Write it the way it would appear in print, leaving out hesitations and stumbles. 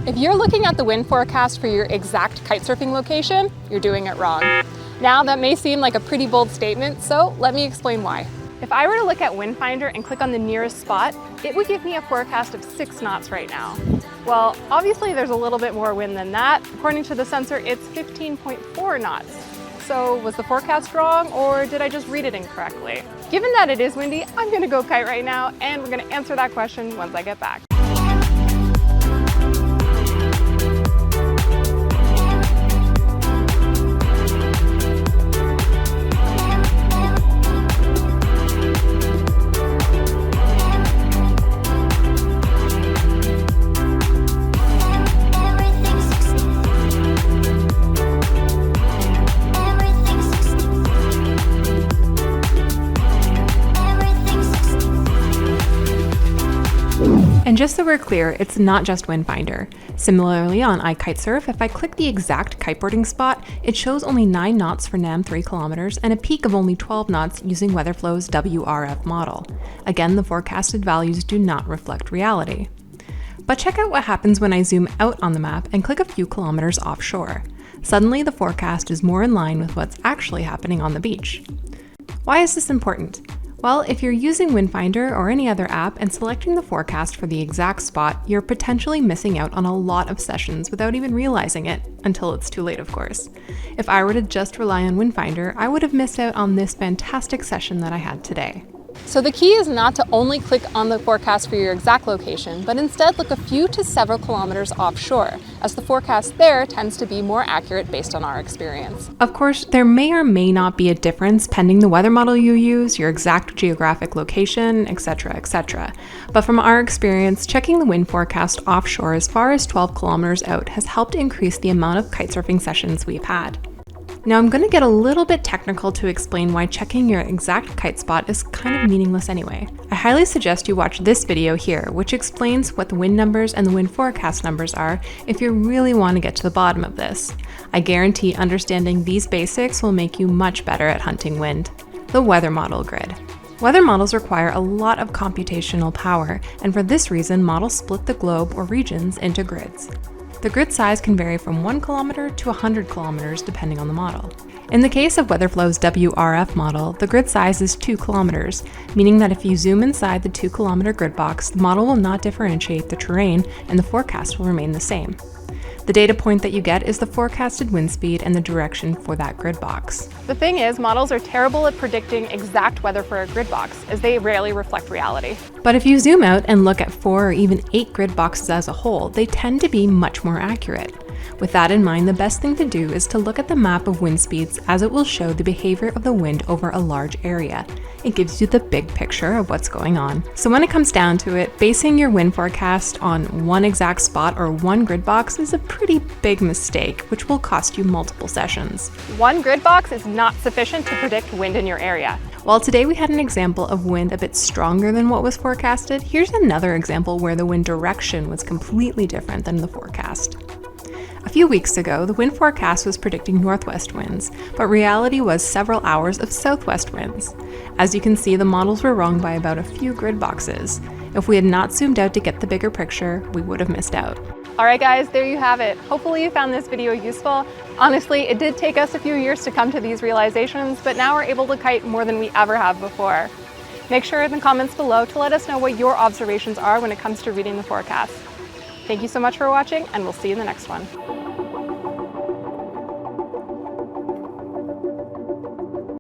If you're looking at the wind forecast for your exact kitesurfing location, you're doing it wrong. Now that may seem like a pretty bold statement, so let me explain why. If I were to look at Wind Finder and click on the nearest spot, it would give me a forecast of 6 knots right now. Well, obviously there's a little bit more wind than that. According to the sensor, it's 15.4 knots. So was the forecast wrong, or did I just read it incorrectly? Given that it is windy, I'm gonna go kite right now, and we're gonna answer that question once I get back. And just so we're clear, it's not just Wind Finder. Similarly on iKitesurf, if I click the exact kiteboarding spot, it shows only 9 knots for NAM 3 kilometers and a peak of only 12 knots using Weatherflow's WRF model. Again, the forecasted values do not reflect reality. But check out what happens when I zoom out on the map and click a few kilometers offshore. Suddenly, the forecast is more in line with what's actually happening on the beach. Why is this important? Well, if you're using Wind Finder or any other app and selecting the forecast for the exact spot, you're potentially missing out on a lot of sessions without even realizing it, until it's too late, of course. If I were to just rely on Wind Finder, I would have missed out on this fantastic session that I had today. So the key is not to only click on the forecast for your exact location, but instead look a few to several kilometers offshore, as the forecast there tends to be more accurate based on our experience. Of course, there may or may not be a difference pending the weather model you use, your exact geographic location, etc., etc. But from our experience, checking the wind forecast offshore as far as 12 kilometers out has helped increase the amount of kitesurfing sessions we've had. Now I'm going to get a little bit technical to explain why checking your exact kite spot is kind of meaningless anyway. I highly suggest you watch this video here, which explains what the wind numbers and the wind forecast numbers are if you really want to get to the bottom of this. I guarantee understanding these basics will make you much better at hunting wind. The weather model grid. Weather models require a lot of computational power, and for this reason, models split the globe or regions into grids. The grid size can vary from 1 kilometer to 100 kilometers depending on the model. In the case of Weatherflow's WRF model, the grid size is 2 kilometers, meaning that if you zoom inside the 2 kilometer grid box, the model will not differentiate the terrain and the forecast will remain the same. The data point that you get is the forecasted wind speed and the direction for that grid box. The thing is, models are terrible at predicting exact weather for a grid box, as they rarely reflect reality. But if you zoom out and look at 4 or even 8 grid boxes as a whole, they tend to be much more accurate. With that in mind, the best thing to do is to look at the map of wind speeds, as it will show the behavior of the wind over a large area. It gives you the big picture of what's going on. So when it comes down to it, basing your wind forecast on one exact spot or one grid box is a pretty big mistake, which will cost you multiple sessions. One grid box is not sufficient to predict wind in your area. While today we had an example of wind a bit stronger than what was forecasted, here's another example where the wind direction was completely different than the forecast. A few weeks ago, the wind forecast was predicting northwest winds, but reality was several hours of southwest winds. As you can see, the models were wrong by about a few grid boxes. If we had not zoomed out to get the bigger picture, we would have missed out. Alright guys, there you have it. Hopefully you found this video useful. Honestly, it did take us a few years to come to these realizations, but now we're able to kite more than we ever have before. Make sure in the comments below to let us know what your observations are when it comes to reading the forecast. Thank you so much for watching, and we'll see you in the next one.